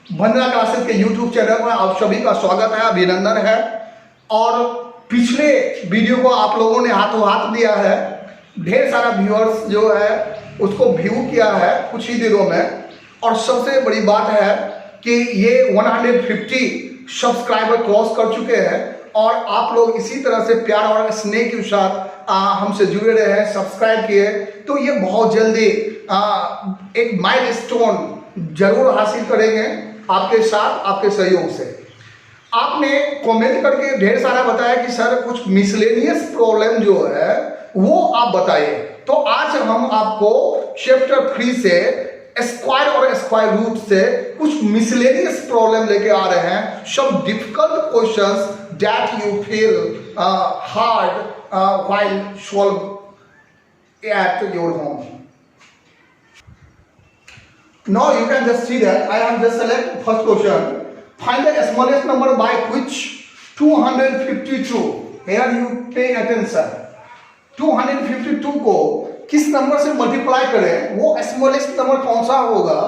वंदना classes के YouTube channel पर आप सभी का स्वागत है, अभिनंदन है। और पिछले वीडियो को आप लोगों ने हाथों हाथ दिया है, ढेर सारा व्यूअर्स जो है उसको व्यू किया है कुछ ही दिनों में। और सबसे बड़ी बात है कि ये 150 सब्सक्राइबर क्रॉस कर चुके हैं और आप लोग इसी तरह से प्यार और स्नेह के साथ हमसे जुड़े रहे हैं, सब्सक्राइब किए, तो ये बहुत जल्दी एक माइलस्टोन जरूर हासिल करेंगे आपके साथ, आपके सहयोग से। आपने कमेंट करके ढेर सारा बताया कि सर कुछ मिसलेनियस प्रॉब्लम जो है वो आप बताइए। तो आज हम आपको चैप्टर 3 से स्क्वायर और स्क्वायर रूट से कुछ मिसलेनियस प्रॉब्लम लेके आ रहे हैं। सब difficult questions that you feel hard while solve at your home. Now you can just see that I am just select first question. Find the smallest number by which 252. Here you pay attention. 252 को किस number से multiply करें, वो smallest number कौन सा होगा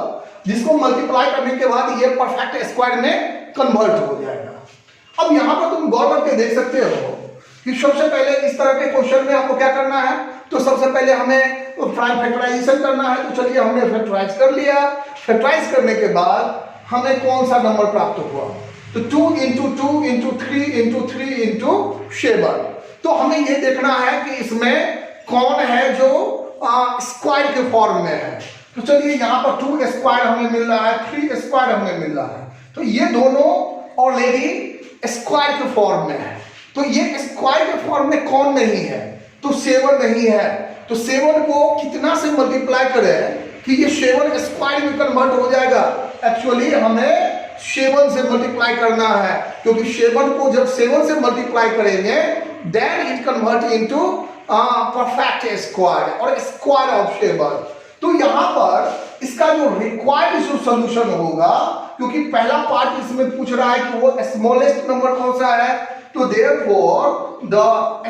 जिसको multiply करने के बाद ये परफेक्ट स्क्वायर में कन्वर्ट हो जाएगा। अब यहाँ पर तुम गौर करके देख सकते हो कि सबसे पहले इस तरह के क्वेश्चन में आपको क्या करना है। तो सबसे पहले हमें प्राइम फैक्टराइजेशन करना है। तो चलिए हमने फैक्टराइज कर लिया। फैक्टराइज करने के बाद हमें कौन सा नंबर प्राप्त हुआ, तो 2 इंटू 2 इंटू 3 इंटू 3 इंटू 7। तो हमें ये देखना है कि इसमें कौन है जो स्क्वायर के फॉर्म में है। तो चलिए यहाँ पर 2 स्क्वायर हमें मिल रहा है, 3 स्क्वायर हमें मिल रहा है। तो ये दोनों ऑलरेडी स्क्वायर के फॉर्म में है। तो ये स्क्वायर के फॉर्म में कौन नहीं है, तो 7 नहीं है। तो 7 को कितना से मल्टीप्लाई करें कि ये 7 स्क्वायर में कन्वर्ट हो जाएगा। एक्चुअली हमें 7 से मल्टीप्लाई करना है, क्योंकि 7 को जब 7 से मल्टीप्लाई करेंगे then it convert into perfect square और स्क्वायर ऑफ 7। तो यहाँ पर इसका जो रिक्वायर्ड जो सोल्यूशन होगा, क्योंकि पहला पार्ट इसमें पूछ रहा है कि वो स्मॉलेस्ट नंबर कौन सा है, तो देयरफॉर द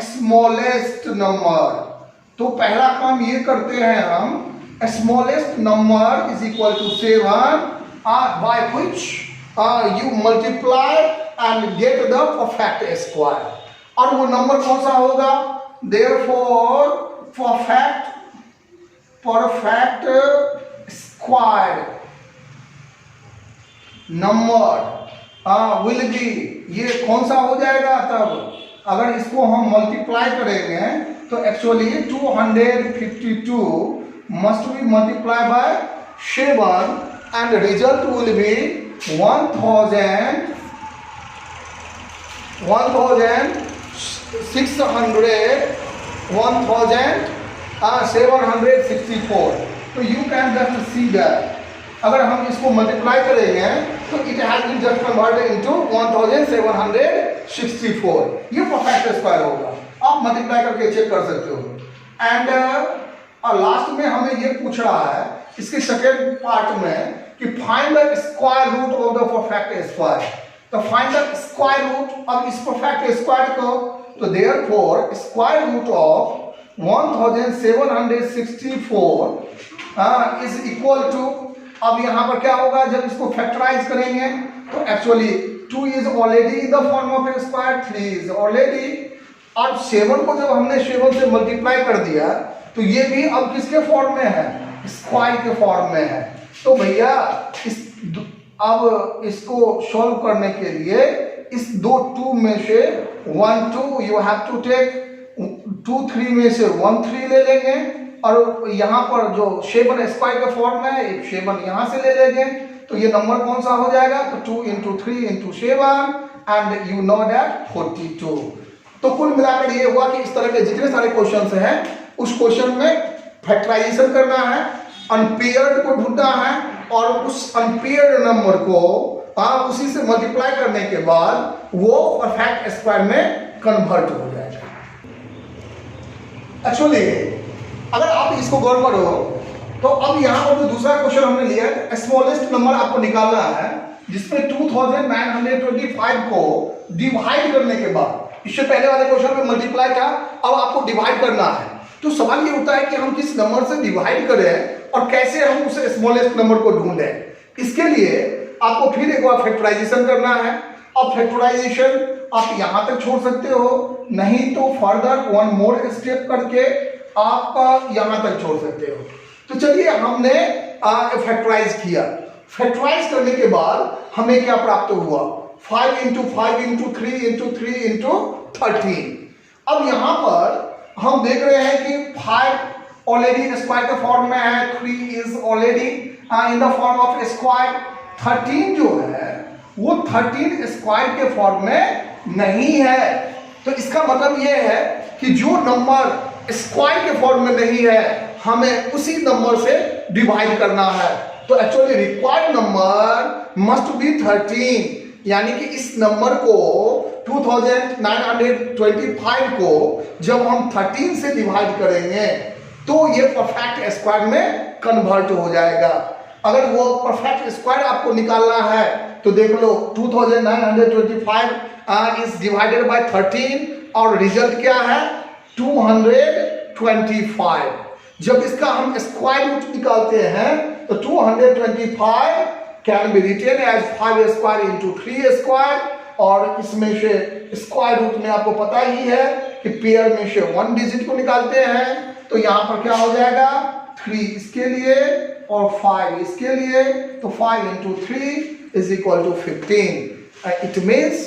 स्मॉलेस्ट नंबर। तो पहला काम ये करते हैं हम, smallest number is equal to 7 by which you multiply and get the perfect square. और वो नंबर कौन सा होगा, therefore perfect square number will be, ये कौन सा हो जाएगा। तब अगर इसको हम मल्टीप्लाई करेंगे तो actually 252 must be multiply by 7 and result will be 1764। तो you can just see that अगर हम इसको मल्टीप्लाई करेंगे तो it has been just converted into 1764। ये परफेक्ट स्क्वायर होगा, आप मल्टीप्लाई करके चेक कर सकते हो। एंड लास्ट में हमें ये पूछ रहा है इसके सेकेंड पार्ट में कि find the square root of the perfect square. तो find the square root of इस परफेक्ट स्क्वायर को, तो therefore square root of 1764 is equal to, अब यहाँ पर क्या होगा जब इसको फैक्टराइज करेंगे तो actually 2 is already in the form of A square, 3 is already. और 7 को जब हमने 7 से मल्टीप्लाई कर दिया तो ये भी अब किसके फॉर्म में है, स्क्वायर के फॉर्म में है। तो भैया अब इसको सॉल्व करने के लिए इस 2 में से 1 2 यू हैव टू टेक 2 3 में से 1 3 ले लेंगे, और यहाँ पर जो 7 स्क्वायर के फॉर्म में है, एक 7 यहाँ से ले लेंगे। तो ये नंबर कौन सा हो जाएगा, तो 2 into 3 into 7 and you know that 42। तो कुल मिलाकर ये हुआ कि इस तरह के जितने सारे क्वेश्चन हैं उस क्वेश्चन में फैक्टराइजेशन करना है, अनपेयर्ड को ढूंढना है, और उस अनपेयर्ड नंबर को उसी से मल्टीप्लाई करने के बाद वो परफेक्ट स्क्वायर में कन्वर्ट हो जाएगा। एक्चुअली अगर आप इसको गौर करो तो अब यहाँ पर जो दूसरा क्वेश्चन हमने लिया है, स्मॉलेस्ट नंबर आपको निकालना है जिसमें 2925 को डिवाइड करने के बाद, इससे पहले वाले क्वेश्चन में मल्टीप्लाई था, अब आपको डिवाइड करना है। तो सवाल ये होता है कि हम किस नंबर से डिवाइड करें और कैसे हम उस स्मॉलेस्ट नंबर को ढूंढें। इसके लिए आपको फिर एक बार फैक्टराइजेशन करना है। अब फैक्टराइजेशन आप यहां तक छोड़ सकते हो, नहीं तो फर्दर वन मोर स्टेप करके आप यहां तक छोड़ सकते हो। तो चलिए हमने फैक्टराइज किया। फैक्टराइज करने के बाद हमें क्या प्राप्त हुआ, 5 इंटू 5 इंटू 3 इंटू 3 इंटू 13। अब यहां पर हम देख रहे हैं कि 5 ऑलरेडी स्क्वायर के फॉर्म में है, 3 is already in the form of square, 13 जो है वो 13 स्क्वायर के फॉर्म में नहीं है। तो इसका मतलब यह है कि जो नंबर स्क्वायर के फॉर्म में नहीं है हमें उसी नंबर से डिवाइड करना है। तो actually required number must be 13, यानी कि इस नंबर को 2925 को जब हम 13 से डिवाइड करेंगे तो ये परफेक्ट स्क्वायर में कन्वर्ट हो जाएगा। अगर वो परफेक्ट स्क्वायर आपको निकालना है तो देख लो 2925 इज डिवाइडेड बाय 13 और रिजल्ट क्या है 225। जब इसका हम स्क्वायर रूट निकालते हैं तो 225 can be written as 5 square into 3 square, और इसमें से स्क्वायर रूट में आपको पता ही है कि पेयर में से 1 डिजिट को निकालते हैं तो यहां पर क्या हो जाएगा 3 इसके लिए और 5 इसके लिए, तो 5 into 3 is equal to 15। It means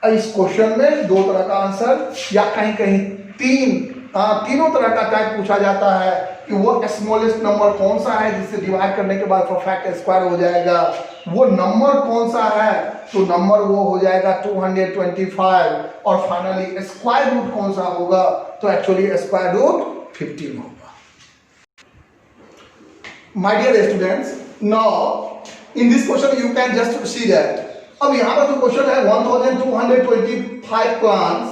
इस क्वेश्चन में 2 तरह का आंसर या कहीं कहीं तीनों तरह का टाइप पूछा जाता है कि वो स्मॉलेस्ट नंबर कौन सा है जिससे डिवाइड करने के बाद परफेक्ट स्क्वायर हो जाएगा, वो नंबर कौन सा है, तो नंबर वो हो जाएगा 225, और फाइनली स्क्वायर रूट कौन सा होगा, तो एक्चुअली स्क्वायर रूट 15 होगा। My dear students, now in this question you can just see that अब यहाँ पर जो क्वेश्चन है 1225 plants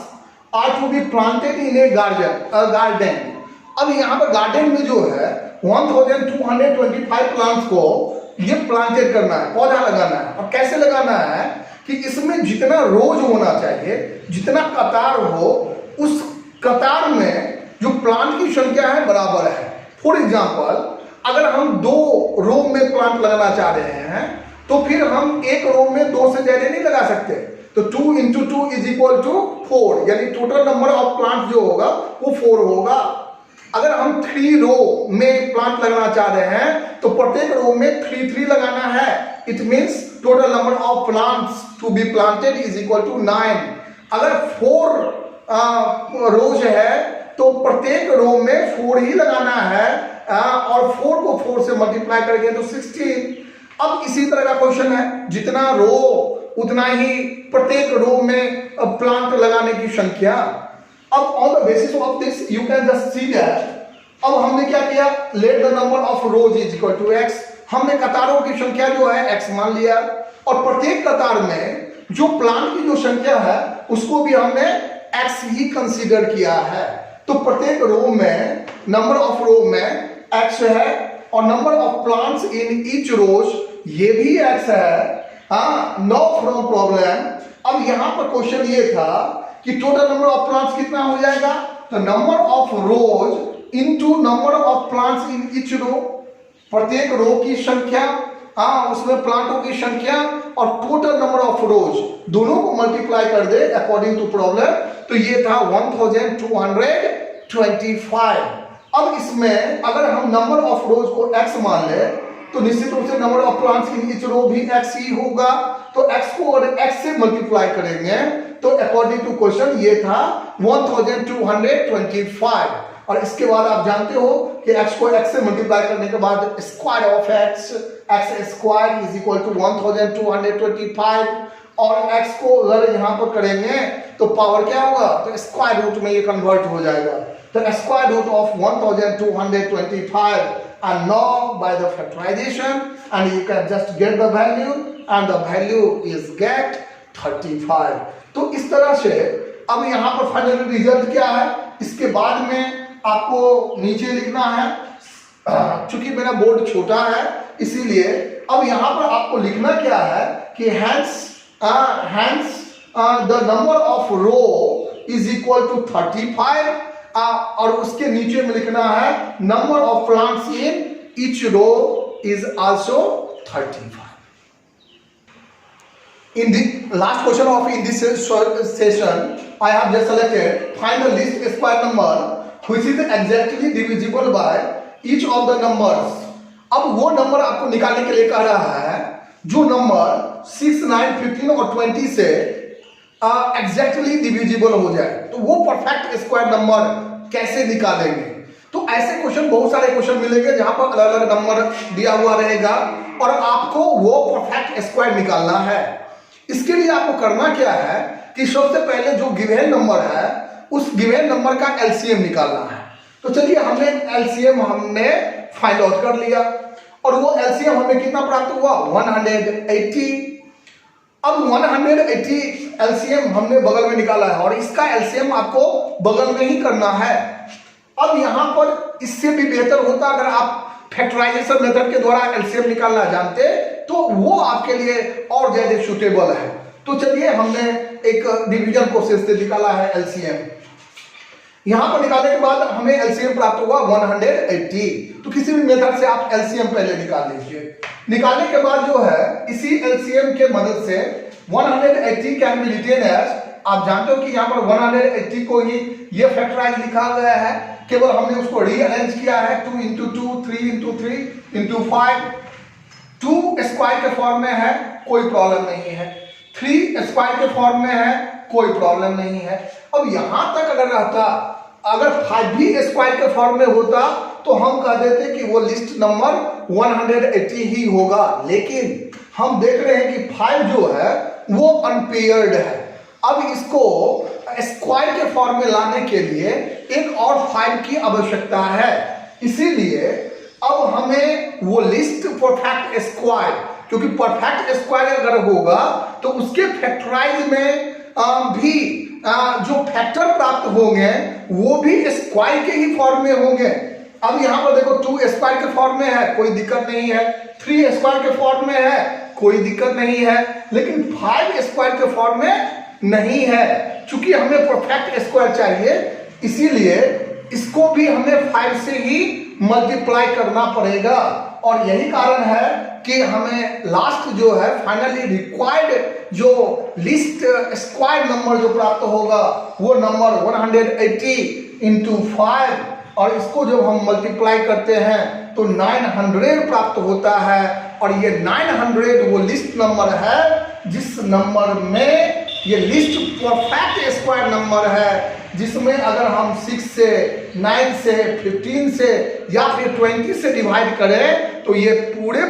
are to be planted in a garden. अब यहाँ पर गार्डन में जो है 1225 प्लांट्स को ये प्लांटेड करना है, पौधा लगाना है। और कैसे लगाना है कि इसमें जितना रोज होना चाहिए, जितना कतार हो, उस कतार में जो प्लांट की संख्या है बराबर है। फॉर एग्जाम्पल अगर हम 2 रो में प्लांट लगाना चाह रहे हैं तो फिर हम एक रो में 2 से ज्यादा नहीं लगा सकते, तो 2 इंटू 2 इज इक्वल टू 4, यानी टोटल नंबर ऑफ प्लांट जो होगा वो 4 होगा। अगर हम 3 रो में प्लांट लगाना चाह रहे हैं तो प्रत्येक रो में 3 लगाना है। It means total number of plants to be planted is equal to 9। अगर 4 रोज है तो प्रत्येक रो में 4 ही लगाना है, और 4 को 4 से मल्टीप्लाई करेंगे तो 16। अब इसी तरह का क्वेश्चन है, जितना रो उतना ही प्रत्येक रो में प्लांट लगाने की संख्या। अब on the basis of this you can just see that अब हमने क्या किया, let the number of rows is equal to x। हमने कतारों की संख्या जो है x मान लिया, और प्रत्येक कतार में जो प्लांट की जो संख्या है उसको भी हमने x ही कंसीडर किया है। तो प्रत्येक रो में नंबर ऑफ रो में x है, और number of plants in each rows ये भी x है। No from problem. अब यहां पर क्वेश्चन ये था कि टोटल नंबर ऑफ प्लांट्स कितना हो जाएगा, तो number of rows into number of plants in each row, प्रत्येक रो की संख्या, उसमें प्लांटों की संख्या और टोटल नंबर ऑफ रोज दोनों को मल्टीप्लाई कर दे अकॉर्डिंग टू प्रॉब्लम, तो ये था 1225। अब इसमें अगर हम नंबर ऑफ रोज को x मान ले तो निश्चित रूप से number of plants in each row भी x ही होगा। तो x को अगर x से मल्टीप्लाई करेंगे तो अकॉर्डिंग टू क्वेश्चन ये था 1225। और इसके बाद आप जानते हो कि x को x से मल्टीप्लाई करने के बाद square of x square is equal to 1225, और x को अगर यहां पर करेंगे तो पावर क्या होगा, तो स्क्वायर रूट में ये कन्वर्ट हो जाएगा। The square root of 1225, and now by the factorization and you can just get the value, and the value is get 35। तो इस तरह से अब यहाँ पर फाइनल रिजल्ट क्या है, इसके बाद में आपको नीचे लिखना है। चूंकि मेरा बोर्ड छोटा है इसीलिए अब यहाँ पर आपको लिखना क्या है कि hence the number of row is equal to 35, और उसके नीचे में लिखना है number of plants in each row is also 35। In the last question of in this session, I have just selected find the least square number which is exactly divisible by each of the numbers. अब वो number आपको निकालने के लिए कह रहा है जो नंबर 6, 9, 15 और 20 से एग्जैक्टली डिविजिबल हो जाए। तो वो परफेक्ट स्क्वायर नंबर कैसे निकालेंगे? तो ऐसे क्वेश्चन बहुत सारे क्वेश्चन मिलेंगे जहां पर अलग अलग नंबर दिया हुआ रहेगा और आपको वो परफेक्ट स्क्वायर निकालना है। इसके लिए आपको करना क्या है कि सबसे पहले जो गिवन नंबर है उस गिवन नंबर का एलसीएम निकालना है। तो चलिए हमने एलसीएम फाइंड आउट कर लिया और वो एलसीएम हमें कितना प्राप्त हुआ 180। अब 180 एलसीएम हमने बगल में निकाला है और इसका एलसीएम आपको बगल में ही करना है। अब यहां पर इससे भी बेहतर होता अगर आप फैक्टराइजेशन मेथड के द्वारा एलसीएम निकालना जानते तो वो आपके लिए और ज्यादा सुटेबल है। तो चलिए हमने एक डिवीजन प्रोसेस से निकाला है एलसीएम। यहां पर निकालने के बाद हमें एलसीएम प्राप्त हुआ 180। तो किसी भी मेथड से आप एलसीएम पहले निकाल लीजिए। निकालने के बाद जो है इसी एलसीएम के मदद से 180 कैन बी रिटेन एज, आप जानते हो कि यहाँ पर 180 को ही ये फैक्टराइज लिखा गया है, केवल हमने उसको रीअरेंज किया है 2 into 2, 3 into 3 into 5। 2 स्क्वायर के फॉर्म में है कोई प्रॉब्लम नहीं है, 3 स्क्वायर के फॉर्म में है कोई प्रॉब्लम नहीं है। अब यहां तक अगर रहता, अगर 5 भी स्क्वायर के फॉर्म में होता तो हम कह देते कि वो लिस्ट नंबर 180 ही होगा, लेकिन हम देख रहे हैं कि 5 जो है वो अनपेयर्ड है। अब इसको स्क्वायर के फॉर्म में लाने के लिए एक और 5 की आवश्यकता है, इसीलिए अब हमें वो लिस्ट परफेक्ट स्क्वायर, क्योंकि परफेक्ट स्क्वायर अगर होगा तो उसके फैक्टराइज में भी जो फैक्टर प्राप्त होंगे वो भी स्क्वायर के ही फॉर्म में होंगे। अब यहां पर देखो 2 स्क्वायर के फॉर्म में है कोई दिक्कत नहीं है, 3 स्क्वायर के फॉर्म में है कोई दिक्कत नहीं है, लेकिन 5 स्क्वायर के फॉर्म में नहीं है। चूंकि हमें परफेक्ट स्क्वायर चाहिए इसीलिए इसको भी हमें 5 से ही मल्टीप्लाई करना पड़ेगा और यही कारण है कि हमें लास्ट जो है फाइनली रिक्वायर्ड जो लिस्ट स्क्वायर नंबर जो प्राप्त होगा वो नंबर 180 into 5 और इसको जब हम मल्टीप्लाई करते हैं तो 900 प्राप्त होता है और ये 900 वो लिस्ट नंबर है जिस नंबर में ये लिस्ट परफेक्ट स्क्वायर नंबर है, जिसमें अगर हम 6 से 9 से 15 से या फिर 20 से डिवाइड करें तो ये पूरे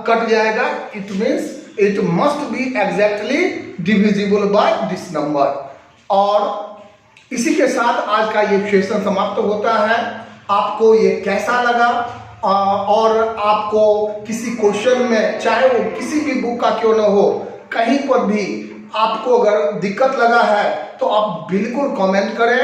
कट जाएगा। It means it must be exactly divisible by this number. और इसी के साथ आज का ये सेशन समाप्त होता है। आपको ये कैसा लगा और आपको किसी क्वेश्चन में चाहे वो किसी भी बुक का क्यों ना हो कहीं पर भी आपको अगर दिक्कत लगा है तो आप बिल्कुल कमेंट करें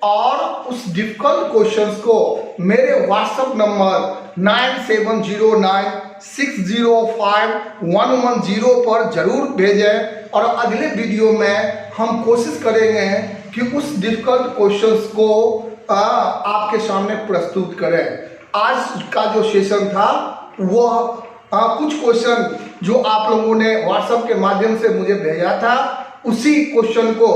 और उस डिफिकल्ट क्वेश्चंस को मेरे व्हाट्सएप नंबर 9706051110 पर जरूर भेजें और अगले वीडियो में हम कोशिश करेंगे कि उस डिफिकल्ट क्वेश्चंस को आपके सामने प्रस्तुत करें। आज का जो सेशन था वो कुछ क्वेश्चन जो आप लोगों ने व्हाट्सएप के माध्यम से मुझे भेजा था उसी क्वेश्चन को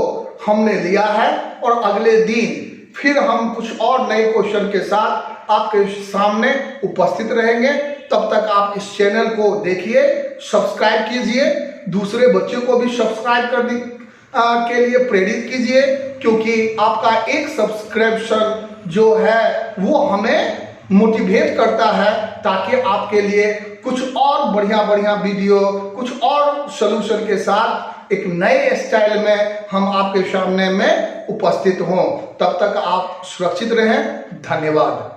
हमने लिया है और अगले दिन फिर हम कुछ और नए क्वेश्चन के साथ आपके सामने उपस्थित रहेंगे। तब तक आप इस चैनल को देखिए, सब्सक्राइब कीजिए, दूसरे बच्चों को भी सब्सक्राइब करने के लिए प्रेरित कीजिए, क्योंकि आपका एक सब्सक्रिप्शन जो है वो हमें मोटिवेट करता है ताकि आपके लिए कुछ और बढ़िया वीडियो कुछ और सॉल्यूशन के साथ एक नए स्टाइल में हम आपके सामने में उपस्थित हों। तब तक आप सुरक्षित रहें। धन्यवाद।